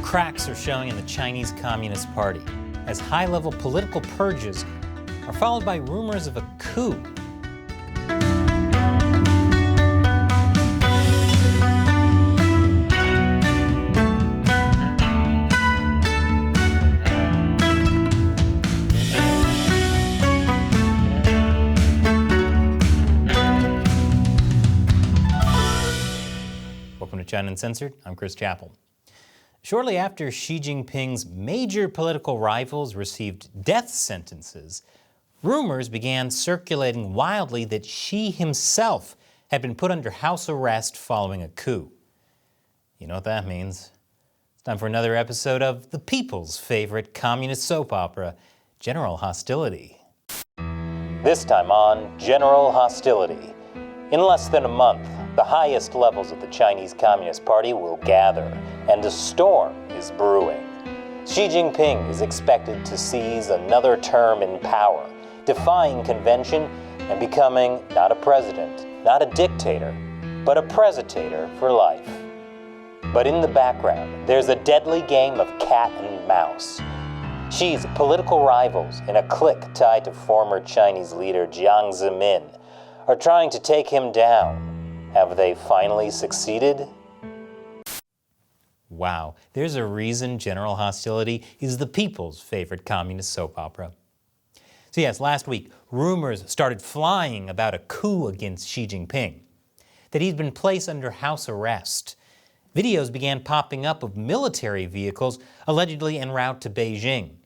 cracks are showing in the Chinese Communist Party as high-level political purges are followed by rumors of a coup. Welcome to China Uncensored. I'm Chris Chappell. Shortly after Xi Jinping's major political rivals received death sentences, rumors began circulating wildly that Xi himself had been put under house arrest following a coup. You know what that means. It's time for another episode of the people's favorite communist soap opera, General Hostility. This time on General Hostility. In less than a month, the highest levels of the Chinese Communist Party will gather, and a storm is brewing. Xi Jinping is expected to seize another term in power, defying convention and becoming not a president, not a dictator, but a presentator for life. But in the background, there's a deadly game of cat and mouse. Xi's political rivals in a clique tied to former Chinese leader Jiang Zemin are trying to take him down. Have they finally succeeded? Wow, there's a reason General Hostility is the people's favorite communist soap opera. So yes, last week, rumors started flying about a coup against Xi Jinping, that he'd been placed under house arrest. Videos began popping up of military vehicles allegedly en route to Beijing,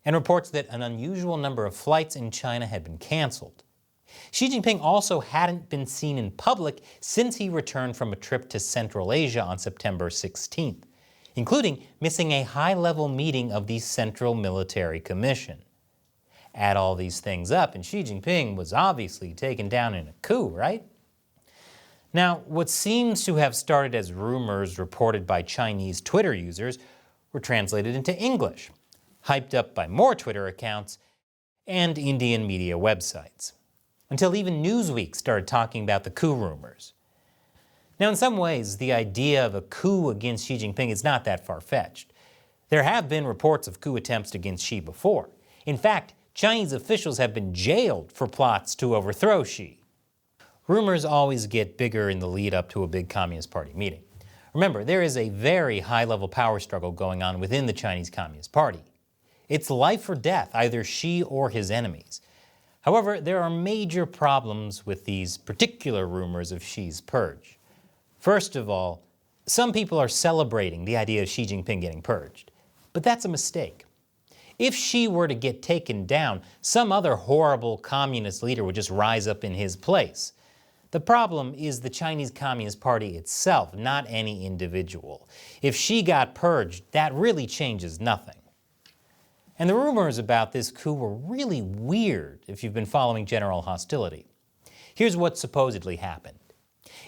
and reports that an unusual number of flights in China had been canceled. Xi Jinping also hadn't been seen in public since he returned from a trip to Central Asia on September 16th, including missing a high-level meeting of the Central Military Commission. Add all these things up, and Xi Jinping was obviously taken down in a coup, right? Now, what seems to have started as rumors reported by Chinese Twitter users were translated into English, hyped up by more Twitter accounts and Indian media websites, until even Newsweek started talking about the coup rumors. Now, in some ways, the idea of a coup against Xi Jinping is not that far-fetched. There have been reports of coup attempts against Xi before. In fact, Chinese officials have been jailed for plots to overthrow Xi. Rumors always get bigger in the lead up to a big Communist Party meeting. Remember, there is a very high-level power struggle going on within the Chinese Communist Party. It's life or death, either Xi or his enemies. However, there are major problems with these particular rumors of Xi's purge. First of all, some people are celebrating the idea of Xi Jinping getting purged, but that's a mistake. If Xi were to get taken down, some other horrible communist leader would just rise up in his place. The problem is the Chinese Communist Party itself, not any individual. If Xi got purged, that really changes nothing. And the rumors about this coup were really weird if you've been following General Hostility. Here's what supposedly happened.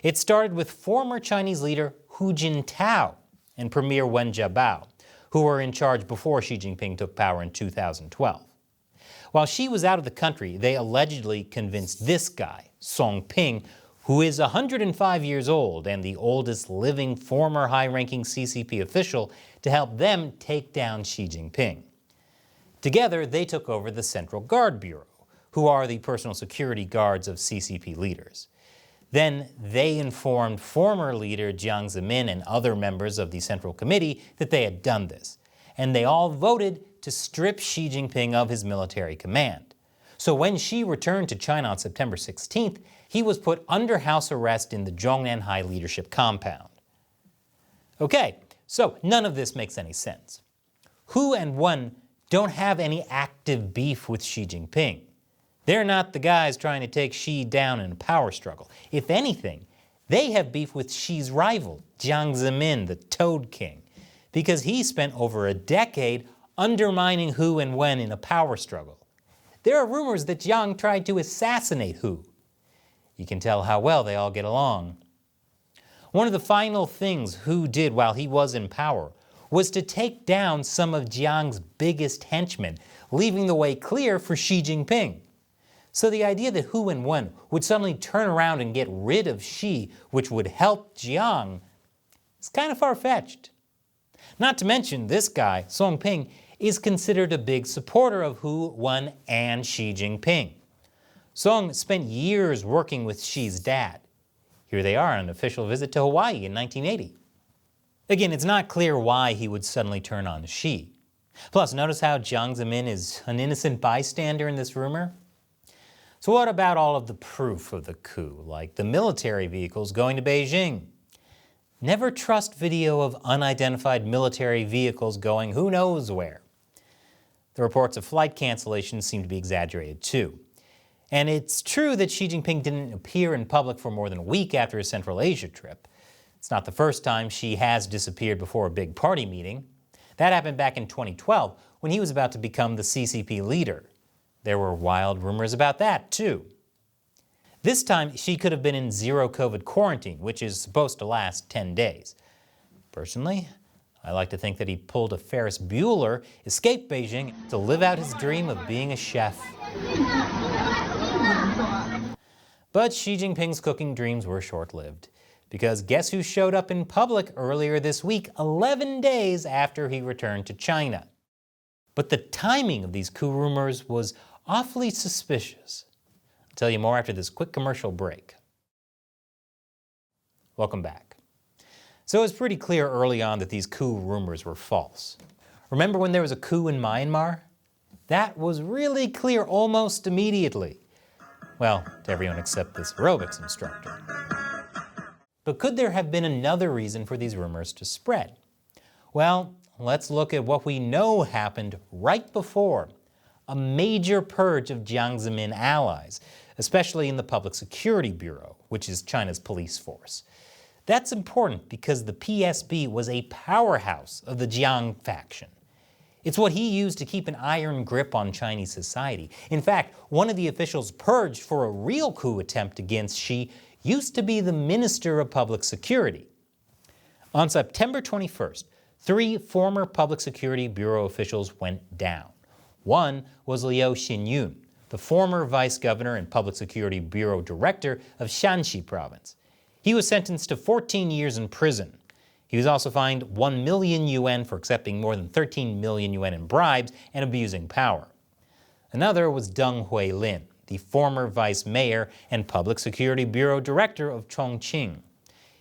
It started with former Chinese leader Hu Jintao and Premier Wen Jiabao, who were in charge before Xi Jinping took power in 2012. While Xi was out of the country, they allegedly convinced this guy, Song Ping, who is 105 years old and the oldest living former high-ranking CCP official, to help them take down Xi Jinping. Together, they took over the Central Guard Bureau, who are the personal security guards of CCP leaders. Then they informed former leader Jiang Zemin and other members of the Central Committee that they had done this, and they all voted to strip Xi Jinping of his military command. So when Xi returned to China on September 16th, he was put under house arrest in the Zhongnan High Leadership Compound. Okay, so none of this makes any sense. Hu and Wen don't have any active beef with Xi Jinping. They're not the guys trying to take Xi down in a power struggle. If anything, they have beef with Xi's rival, Jiang Zemin, the Toad King, because he spent over a decade undermining Hu and Wen in a power struggle. There are rumors that Jiang tried to assassinate Hu. You can tell how well they all get along. One of the final things Hu did while he was in power was to take down some of Jiang's biggest henchmen, leaving the way clear for Xi Jinping. So the idea that Hu and Wen would suddenly turn around and get rid of Xi, which would help Jiang, is kind of far-fetched. Not to mention, this guy, Song Ping, is considered a big supporter of Hu, Wen, and Xi Jinping. Song spent years working with Xi's dad. Here they are on an official visit to Hawaii in 1980. Again, it's not clear why he would suddenly turn on Xi. Plus, notice how Jiang Zemin is an innocent bystander in this rumor? So what about all of the proof of the coup, like the military vehicles going to Beijing? Never trust video of unidentified military vehicles going who knows where. The reports of flight cancellations seem to be exaggerated too. And it's true that Xi Jinping didn't appear in public for more than a week after his Central Asia trip. It's not the first time Xi has disappeared before a big party meeting. That happened back in 2012 when he was about to become the CCP leader. There were wild rumors about that too. This time, Xi could have been in zero COVID quarantine, which is supposed to last 10 days. Personally, I like to think that he pulled a Ferris Bueller, escaped Beijing to live out his dream of being a chef. But Xi Jinping's cooking dreams were short-lived, because guess who showed up in public earlier this week, 11 days after he returned to China? But the timing of these coup rumors was awfully suspicious. I'll tell you more after this quick commercial break. Welcome back. So it was pretty clear early on that these coup rumors were false. Remember when there was a coup in Myanmar? That was really clear almost immediately. Well, to everyone except this aerobics instructor. But could there have been another reason for these rumors to spread? Well, let's look at what we know happened right before a major purge of Jiang Zemin allies, especially in the Public Security Bureau, which is China's police force. That's important because the PSB was a powerhouse of the Jiang faction. It's what he used to keep an iron grip on Chinese society. In fact, one of the officials purged for a real coup attempt against Xi used to be the Minister of Public Security. On September 21st, 3 former Public Security Bureau officials went down. One was Liu Xinyun, the former vice governor and Public Security Bureau director of Shanxi province. He was sentenced to 14 years in prison. He was also fined 1 million yuan for accepting more than 13 million yuan in bribes and abusing power. Another was Deng Huilin, the former vice mayor and Public Security Bureau director of Chongqing.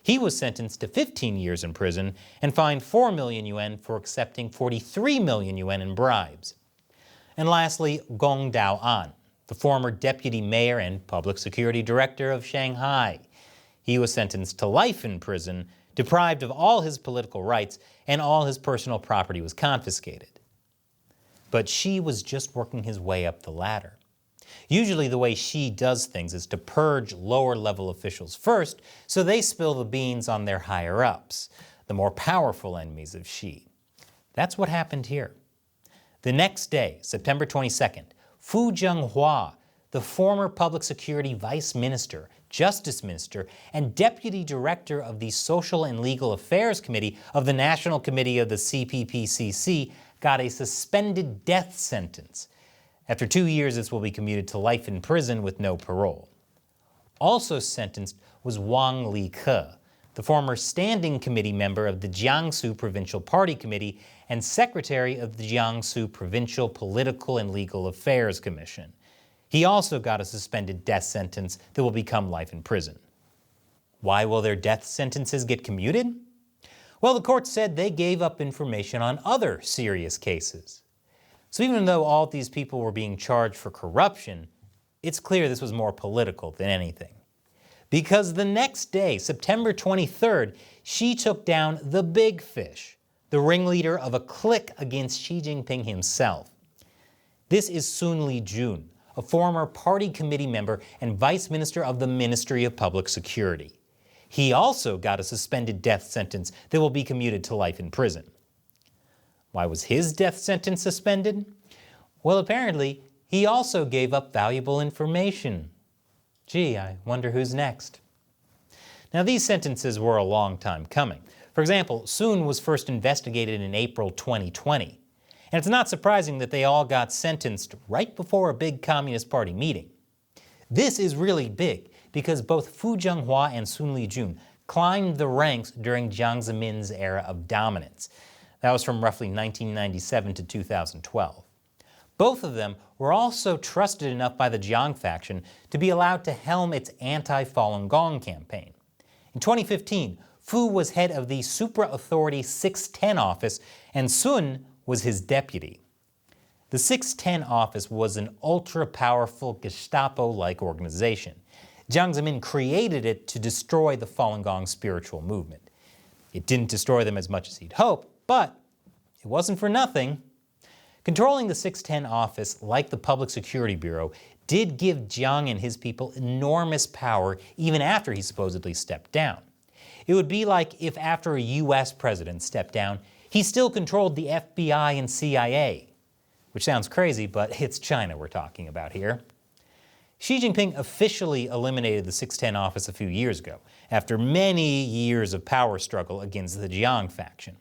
He was sentenced to 15 years in prison and fined 4 million yuan for accepting 43 million yuan in bribes. And lastly, Gong Daoan, the former deputy mayor and Public Security Director of Shanghai. He was sentenced to life in prison, deprived of all his political rights, and all his personal property was confiscated. But Xi was just working his way up the ladder. Usually the way Xi does things is to purge lower-level officials first, so they spill the beans on their higher-ups, the more powerful enemies of Xi. That's what happened here. The next day, September 22nd, Fu Zhenghua, the former Public Security Vice Minister, Justice Minister, and Deputy Director of the Social and Legal Affairs Committee of the National Committee of the CPPCC, got a suspended death sentence. After 2 years, this will be commuted to life in prison with no parole. Also sentenced was Wang Like, the former standing committee member of the Jiangsu Provincial Party Committee and secretary of the Jiangsu Provincial Political and Legal Affairs Commission. He also got a suspended death sentence that will become life in prison. Why will their death sentences get commuted? Well, the court said they gave up information on other serious cases. So even though all of these people were being charged for corruption, it's clear this was more political than anything. Because the next day, September 23rd, Xi took down the big fish, the ringleader of a clique against Xi Jinping himself. This is Sun Lijun, a former party committee member and vice minister of the Ministry of Public Security. He also got a suspended death sentence that will be commuted to life in prison. Why was his death sentence suspended? Well, apparently, he also gave up valuable information. Gee, I wonder who's next. Now, these sentences were a long time coming. For example, Sun was first investigated in April 2020. And it's not surprising that they all got sentenced right before a big Communist Party meeting. This is really big because both Fu Zhenghua and Sun Lijun climbed the ranks during Jiang Zemin's era of dominance. That was from roughly 1997 to 2012. Both of them were also trusted enough by the Jiang faction to be allowed to helm its anti-Falun Gong campaign. In 2015, Fu was head of the supra-authority 610 office, and Sun was his deputy. The 610 office was an ultra-powerful Gestapo-like organization. Jiang Zemin created it to destroy the Falun Gong spiritual movement. It didn't destroy them as much as he'd hoped, but it wasn't for nothing. Controlling the 610 office, like the Public Security Bureau, did give Jiang and his people enormous power even after he supposedly stepped down. It would be like if after a US president stepped down, he still controlled the FBI and CIA. Which sounds crazy, but it's China we're talking about here. Xi Jinping officially eliminated the 610 office a few years ago, after many years of power struggle against the Jiang faction.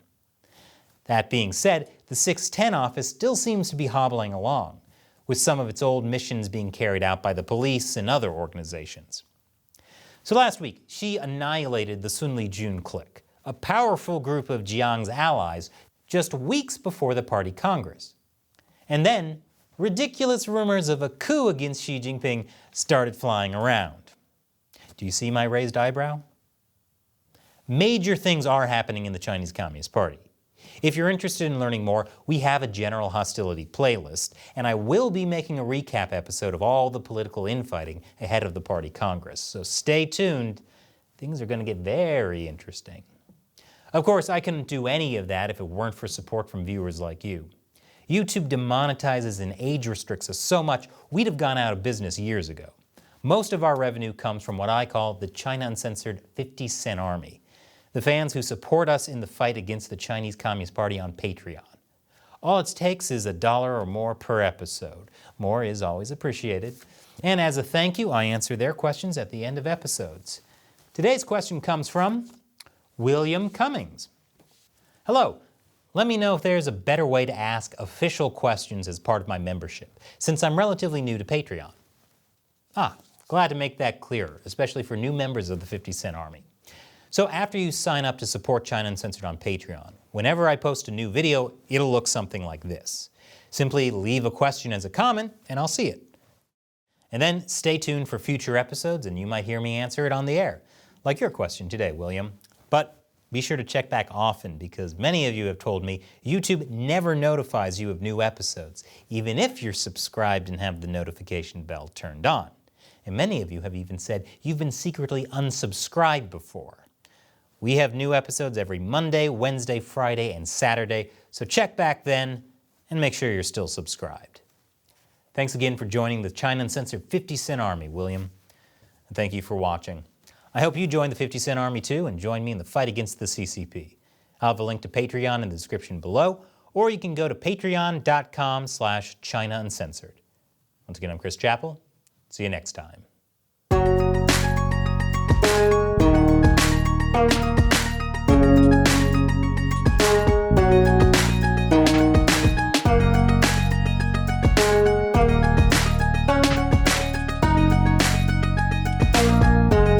That being said, the 610 office still seems to be hobbling along, with some of its old missions being carried out by the police and other organizations. So last week, Xi annihilated the Sun Li-jun clique, a powerful group of Jiang's allies, just weeks before the party congress. And then, ridiculous rumors of a coup against Xi Jinping started flying around. Do you see my raised eyebrow? Major things are happening in the Chinese Communist Party. If you're interested in learning more, we have a general hostility playlist, and I will be making a recap episode of all the political infighting ahead of the party congress. So stay tuned. Things are going to get very interesting. Of course, I couldn't do any of that if it weren't for support from viewers like you. YouTube demonetizes and age restricts us so much, we'd have gone out of business years ago. Most of our revenue comes from what I call the China Uncensored 50-cent army, the fans who support us in the fight against the Chinese Communist Party on Patreon. All it takes is $1 or more per episode. More is always appreciated. And as a thank you, I answer their questions at the end of episodes. Today's question comes from William Cummings. Hello. Let me know if there's a better way to ask official questions as part of my membership, since I'm relatively new to Patreon. Glad to make that clearer, especially for new members of the 50-cent army. So after you sign up to support China Uncensored on Patreon, whenever I post a new video, it'll look something like this. Simply leave a question as a comment, and I'll see it. And then stay tuned for future episodes, and you might hear me answer it on the air, like your question today, William. But be sure to check back often, because many of you have told me YouTube never notifies you of new episodes, even if you're subscribed and have the notification bell turned on. And many of you have even said you've been secretly unsubscribed before. We have new episodes every Monday, Wednesday, Friday, and Saturday, so check back then and make sure you're still subscribed. Thanks again for joining the China Uncensored 50-cent army, William. And thank you for watching. I hope you join the 50-cent army too and join me in the fight against the CCP. I'll have a link to Patreon in the description below, or you can go to patreon.com/China Uncensored. Once again, I'm Chris Chappell. See you next time.